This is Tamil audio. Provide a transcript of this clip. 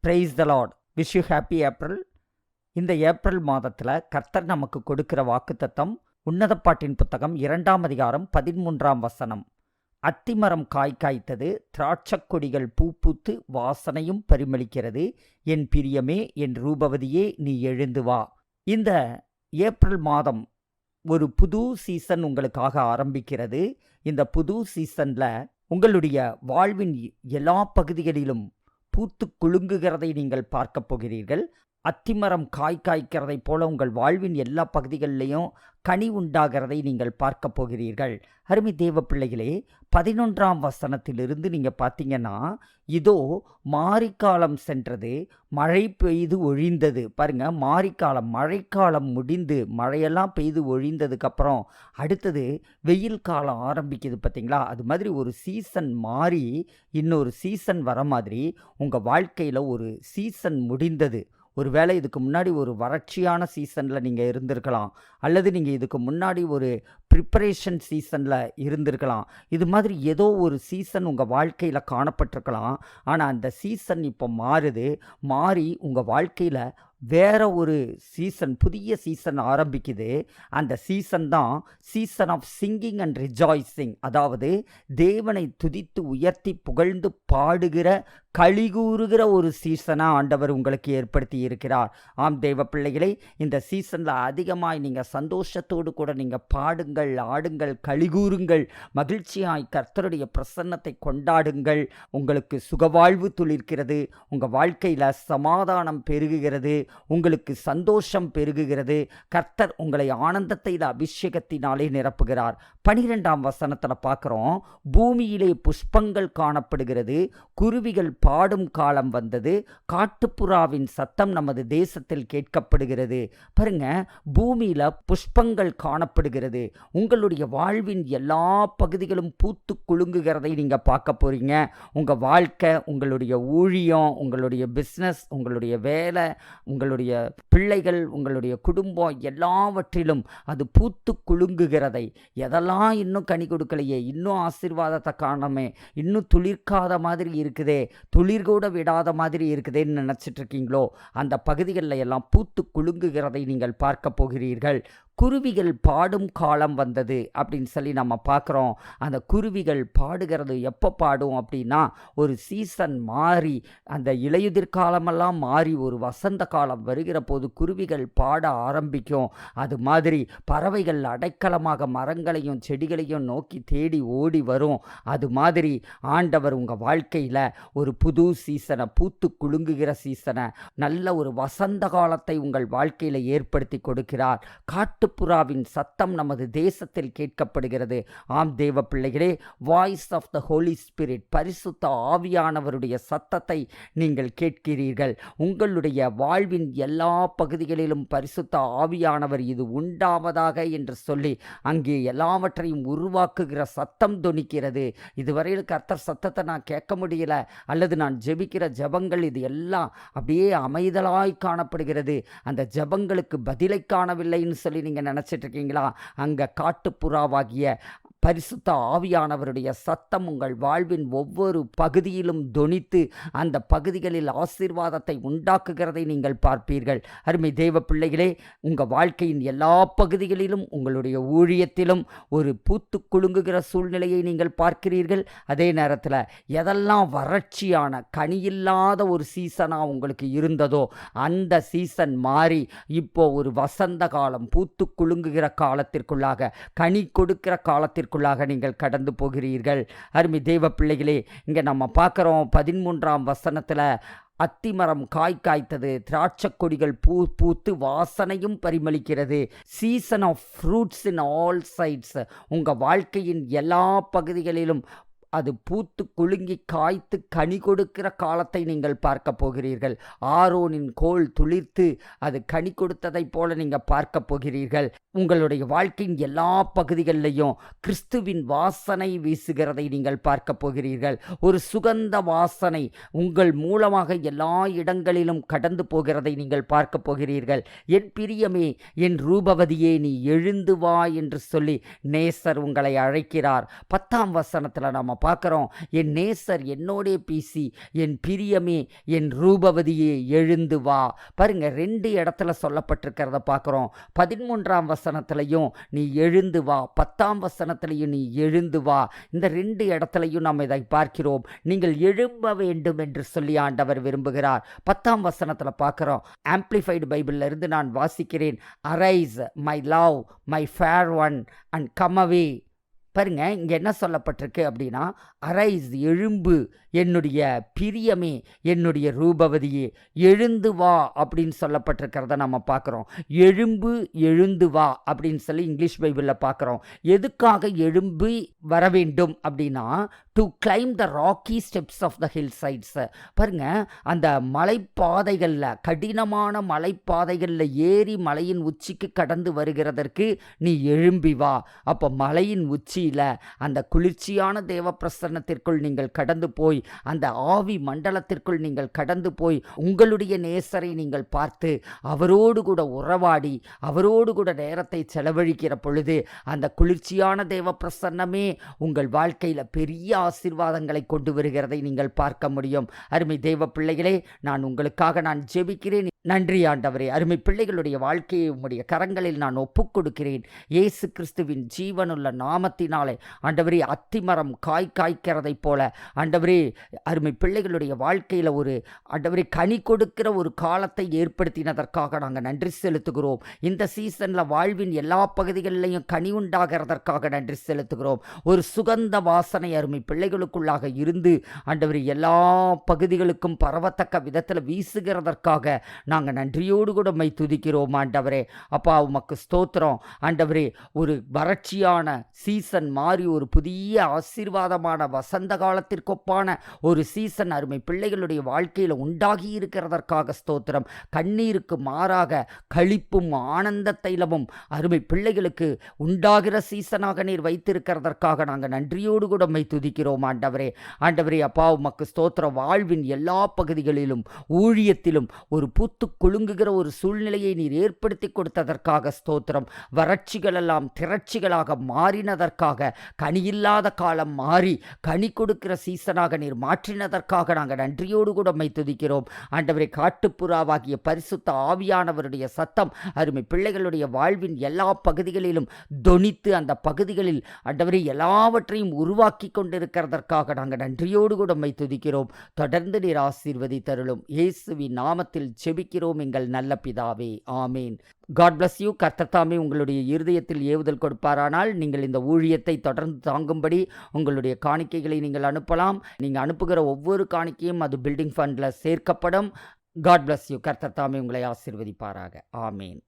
Praise the Lord. Wish you happy April. இந்த ஏப்ரல் மாதத்தில் கர்த்தர் நமக்கு கொடுக்கிற வாக்குத்தத்தம் உன்னத பாட்டின் புத்தகம் 2ஆம் அதிகாரம் 13ஆம் வசனம். அத்திமரம் காய் காய்த்தது, திராட்சக் கொடிகள் பூ பூத்து வாசனையும் பரிமளிக்கிறது. என் பிரியமே, என் ரூபவதியே, நீ எழுந்து வா. இந்த ஏப்ரல் மாதம் ஒரு புது சீசன் உங்களுக்காக ஆரம்பிக்கிறது. இந்த புது சீசனில் உங்களுடைய வாழ்வின் எல்லா பகுதிகளிலும் பூத்து குலுங்குகிறதை நீங்கள் பார்க்க போகிறீர்கள். அத்திமரம் காய் காய்க்கிறதை போல உங்கள் வாழ்வின் எல்லா பகுதிகளிலையும் கனி உண்டாகிறதை நீங்கள் பார்க்க போகிறீர்கள். அருமை தேவ பிள்ளைகளே, 11ஆம் வசனத்திலிருந்து நீங்கள் பார்த்தீங்கன்னா, இதோ மாரிக்காலம் சென்றது, மழை பெய்து ஒழிந்தது. பாருங்க, மாரிக்காலம், மழைக்காலம் முடிந்து மழையெல்லாம் பெய்து ஒழிந்ததுக்கப்புறம் அடுத்தது வெயில் காலம் ஆரம்பிக்குது. பார்த்தீங்களா? அது மாதிரி ஒரு சீசன் மாறி இன்னொரு சீசன் வர மாதிரி உங்கள் வாழ்க்கையில் ஒரு சீசன் முடிந்தது. ஒருவேளை இதுக்கு முன்னாடி ஒரு வறட்சியான சீசனில் நீங்கள் இருந்திருக்கலாம், அல்லது நீங்கள் இதுக்கு முன்னாடி ஒரு ப்ரிப்பரேஷன் சீசனில் இருந்திருக்கலாம். இது மாதிரி ஏதோ ஒரு சீசன் உங்கள் வாழ்க்கையில் காணப்பட்டிருக்கலாம். ஆனால் அந்த சீசன் இப்போ மாறி உங்கள் வாழ்க்கையில் வேற ஒரு சீசன், புதிய சீசன் ஆரம்பிக்குது. அந்த சீசன் தான் season of singing and rejoicing. அதாவது தேவனை துதித்து உயர்த்தி புகழ்ந்து பாடுகிற, களிகூறுகிற ஒரு சீசனாக ஆண்டவர் உங்களுக்கு ஏற்படுத்தி இருக்கிறார். ஆம் தேவ பிள்ளைகளை, இந்த சீசனில் அதிகமாய் நீங்கள் சந்தோஷத்தோடு கூட நீங்கள் பாடுங்கள், ஆடுங்கள், களிகூறுங்கள், மகிழ்ச்சியாய் கர்த்தருடைய பிரசன்னத்தை கொண்டாடுங்கள். உங்களுக்கு சுகவாழ்வு துளிர்க்கிறது, உங்கள் வாழ்க்கையில் சமாதானம் பெருகுகிறது, உங்களுக்கு சந்தோஷம் பெருகுகிறது. கர்த்தர் உங்களை ஆனந்தத்தில் அபிஷேகத்தினாலே நிரப்புகிறார். 12ஆம் வசனத்தில் பார்க்குறோம், பூமியிலே புஷ்பங்கள் காணப்படுகிறது, குருவிகள் பாடும் காலம் வந்தது, காட்டுப்புறாவின் சத்தம் நமது தேசத்தில் கேட்கப்படுகிறது. பாருங்க, பூமியில் புஷ்பங்கள் காணப்படுகிறது. உங்களுடைய வாழ்வின் எல்லா பகுதிகளும் பூத்து குலுங்குகிறதை நீங்கள் பார்க்க போறீங்க. உங்கள் வாழ்க்கை, உங்களுடைய ஊழியம், உங்களுடைய பிஸ்னஸ், உங்களுடைய வேலை, உங்களுடைய பிள்ளைகள், உங்களுடைய குடும்பம், எல்லாவற்றிலும் அது பூத்து குலுங்குகிறதை. எதெல்லாம் இன்னும் கனி கொடுக்கலையே, இன்னும் ஆசீர்வாதத்தை காணமே, இன்னும் துளிர்க்காத மாதிரி இருக்குதே, துளிர் கூட விடாத மாதிரி இருக்குதேன்னு நினச்சிட்டு இருக்கீங்களோ, அந்த பகுதிகளில் எல்லாம் பூத்து குலுங்குகிறதை நீங்கள் பார்க்க போகிறீர்கள். குருவிகள் பாடும் காலம் வந்தது அப்படின்னு சொல்லி நம்ம பார்க்குறோம். அந்த குருவிகள் பாடுகிறது எப்போ பாடும் அப்படின்னா, ஒரு சீசன் மாறி அந்த இலையுதிர் காலமெல்லாம் மாறி ஒரு வசந்த காலம் வருகிற போது குருவிகள் பாட ஆரம்பிக்கும். அது மாதிரி பறவைகள் அடைக்கலமாக மரங்களையும் செடிகளையும் நோக்கி தேடி ஓடி வரும். அது மாதிரி ஆண்டவர் உங்கள் வாழ்க்கையில் ஒரு புது சீசனை, பூத்து குலுங்குகிற சீசனை, நல்ல ஒரு வசந்த காலத்தை உங்கள் வாழ்க்கையில் ஏற்படுத்தி கொடுக்கிறார். காட்டுப்புறாவின் சத்தம் நமது தேசத்தில் கேட்கப்படுகிறது. ஆம் தேவ பிள்ளைகளே, voice of the Holy Spirit, பரிசுத்த ஆவியானவருடைய சத்தத்தை நீங்கள் கேட்கிறீர்கள். உங்களுடைய வாழ்வின் எல்லா பகுதிகளிலும் பரிசுத்த ஆவியானவர் இது உண்டாவதாக என்று சொல்லி அங்கே எல்லாவற்றையும் உருவாக்குகிற சத்தம் தொனிக்கிறது. இதுவரையில் கர்த்தர் சத்தத்தை நான் கேட்க முடியல, அல்லது நான் ஜெபிக்கிற ஜெபங்கள் இது எல்லாம் அப்படியே அமைதலாய் காணப்படுகிறது, அந்த ஜெபங்களுக்கு பதிலை காணவில்லைன்னு சொல்லி நீங்கள் நினச்சிட்டு இருக்கீங்களா? அங்கே காட்டுப்புறாவாகிய பரிசுத்த ஆவியானவருடைய சத்தம் உங்கள் வாழ்வின் ஒவ்வொரு பகுதியிலும் தொனித்து அந்த பகுதிகளில் ஆசீர்வாதத்தை உண்டாக்குகிறதை நீங்கள் பார்ப்பீர்கள். அருமை தேவ பிள்ளைகளே, உங்கள் வாழ்க்கையின் எல்லா பகுதிகளிலும், உங்களுடைய ஊழியத்திலும் ஒரு பூத்து குலுங்குகிற சூழ்நிலையை நீங்கள் பார்க்கிறீர்கள். அதே நேரத்தில் எதெல்லாம் வறட்சியான கனியில்லாத ஒரு சீசனாக உங்களுக்கு இருந்ததோ, அந்த சீசன் மாறி இப்போ ஒரு வசந்த காலம், பூத்து குலுங்குகிற காலத்திற்குள்ளாக, கனி கொடுக்கிற காலத்திற்கு நீங்கள் கடந்து போகிறீர்கள். அருமை தேவ பிள்ளைகளே, இங்க நம்ம பார்க்கிறோம் 13ஆம் வசனத்துல, அத்திமரம் காய் காய்த்தது, திராட்சக் கொடிகள் பூ பூத்து வாசனையும் பரிமளிக்கிறது. Season of fruits in all sides. உங்க வாழ்க்கையின் எல்லா பகுதிகளிலும் அது பூத்து குலுங்கி காய்த்து கனி கொடுக்கிற காலத்தை நீங்கள் பார்க்க போகிறீர்கள். ஆரோனின் கோல் துளிர்த்து அது கனி கொடுத்ததை போல நீங்கள் பார்க்க போகிறீர்கள். உங்களுடைய வாழ்க்கையின் எல்லா பகுதிகளிலையும் கிறிஸ்துவின் வாசனை வீசுகிறதை நீங்கள் பார்க்க போகிறீர்கள். ஒரு சுகந்த வாசனை உங்கள் மூலமாக எல்லா இடங்களிலும் கடந்து போகிறதை நீங்கள் பார்க்க போகிறீர்கள். என் பிரியமே, என் ரூபவதியே, நீ எழுந்து வா என்று சொல்லி நேசர் உங்களை அழைக்கிறார். 10ஆம் வசனத்தில் நாம் பார்க்குறோம், என் நேசர் என்னோடே பேசி என் பிரியமே என் ரூபவதியே எழுந்து வா. பாருங்க, 2 இடத்துல சொல்லப்பட்டிருக்கிறத பார்க்குறோம். 13ஆம் வசனத்திலையும் நீ எழுந்து வா, 10ஆம் வசனத்திலையும் நீ எழுந்து வா. இந்த 2 இடத்துலையும் நாம் இதை பார்க்கிறோம். நீங்கள் எழும்ப வேண்டும் என்று சொல்லி ஆண்டவர் விரும்புகிறார். 10ஆம் வசனத்தில் பார்க்குறோம். ஆம்பிளிஃபைடு பைபிள்ல இருந்து நான் வாசிக்கிறேன். Arise my love my fair one and come away. பாருங்க, இங்கே என்ன சொல்லப்பட்டிருக்கு அப்படின்னா, அரைஸ் எழும்பு என்னுடைய பிரியமே என்னுடைய ரூபவதியே எழுந்து வா அப்படின்னு சொல்லப்பட்டிருக்கிறத நம்ம பார்க்குறோம். எழும்பு எழுந்து வா அப்படின்னு சொல்லி இங்கிலீஷ் பைபிளில் பார்க்குறோம். எதுக்காக எழும்பி வர வேண்டும் அப்படின்னா, to climb the rocky steps of the hill sides. பாருங்க, அந்த மலைப்பாதைகளில், கடினமான மலைப்பாதைகளில் ஏறி மலையின் உச்சிக்கு கடந்து வருகிறதற்கு நீ எழும்பி வா. அப்போ மலையின் உச்சியில் அந்த குளிர்ச்சியான தேவ பிரசன்னத்திற்குள் நீங்கள் கடந்து போய், அந்த ஆவி மண்டலத்திற்குள் நீங்கள் கடந்து போய் உங்களுடைய நேசரை நீங்கள் பார்த்து அவரோடு கூட உறவாடி அவரோடு கூட நேரத்தை செலவழிக்கிற பொழுது அந்த குளிர்ச்சியான தேவ பிரசன்னமே உங்கள் வாழ்க்கையில் பெரிய ஆசீர்வாதங்களை கொண்டு வருகிறதை நீங்கள் பார்க்க முடியும். அருமை தேவ பிள்ளைகளே, நான் உங்களுக்காக நான் ஜெபிக்கிறேன். நன்றி ஆண்டவரே. அருமை பிள்ளைகளுடைய வாழ்க்கையை உம்முடைய கரங்களில் நான் ஒப்புக் கொடுக்கிறேன். இயேசு கிறிஸ்துவின் ஜீவனுள்ள நாமத்தினாலே ஆண்டவரே, அத்திமரம் காய்க்கிறதைப் போல ஆண்டவரே, அருமை பிள்ளைகளுடைய வாழ்க்கையில் ஒரு ஆண்டவரே கனி கொடுக்கிற ஒரு காலத்தை ஏற்படுத்தினதற்காக நாங்கள் நன்றி செலுத்துகிறோம். இந்த சீசனில் வாழ்வின் எல்லா பகுதிகளிலையும் கனி உண்டாகிறதற்காக நன்றி செலுத்துகிறோம். ஒரு சுகந்த வாசனை அருமை பிள்ளைகளுக்குள்ளாக இருந்து ஆண்டவரே எல்லா பகுதிகளுக்கும் பரவத்தக்க விதத்தில் வீசுகிறதற்காக நாங்கள் நன்றியோடு கூட மை துதிக்கிறோம் ஆண்டவரே. அப்பா, உமக்கு ஸ்தோத்திரம் ஆண்டவரே. ஒரு வறட்சியான சீசன் மாறி ஒரு புதிய ஆசீர்வாதமான வசந்த காலத்திற்கொப்பான ஒரு சீசன் அருமை பிள்ளைகளுடைய வாழ்க்கையில் உண்டாகி இருக்கிறதற்காக ஸ்தோத்திரம். கண்ணீருக்கு மாறாக களிப்பும் ஆனந்த தைலமும் அருமை பிள்ளைகளுக்கு உண்டாகிற சீசனாக நீர் வைத்திருக்கிறதற்காக நாங்கள் நன்றியோடு கூட மை துதிக்கிறோம் ஆண்டவரே. ஆண்டவரே அப்பா, உமக்கு ஸ்தோத்திரம். வாழ்வின் எல்லா பகுதிகளிலும் ஊழியத்திலும் ஒரு பூத்து குலுங்குகிற ஒரு சூழ்நிலையை நீர் ஏற்படுத்தி கொடுத்ததற்காக ஸ்தோத்திரம். வறட்சிகள் எல்லாம் திரட்சிகளாக மாறினதற்காக, கனியில்லாத காலம் மாறி கனி கொடுக்கிற சீசனாக நீர் மாற்றினதற்காக நாங்கள் நன்றியோடு கூட மை துதிக்கிறோம் ஆண்டவரே. காட்டுப்புறாவாகிய பரிசுத்த ஆவியானவருடைய சத்தம் அருமை பிள்ளைகளுடைய வாழ்வின் எல்லா பகுதிகளிலும் தொனித்து அந்த பகுதிகளில் ஆண்டவரே எல்லாவற்றையும் உருவாக்கி கொண்டிருக்கிறதற்காக நாங்கள் நன்றியோடு கூட மை துதிக்கிறோம். தொடர்ந்து நீர் ஆசீர்வதித்தருளும். இயேசுவின் நாமத்தில் ஜெபிக்கிறோம் எங்கள் நல்ல பிதாவே, ஆமேன். God bless you. கர்த்தர் தாமே உங்களுடைய இருதயத்தில் ஏவுதல் கொடுப்பாரானால் நீங்கள் இந்த ஊழியத்தை தொடர்ந்து தாங்கும்படி உங்களுடைய காணிக்கைகளை நீங்கள் அனுப்பலாம். நீங்கள் அனுப்புகிற ஒவ்வொரு காணிக்கையும் அது பில்டிங் ஃபண்டில் சேர்க்கப்படும். God bless you. கர்த்தர் தாமே உங்களை ஆசீர்வதிப்பாராக. ஆமேன்.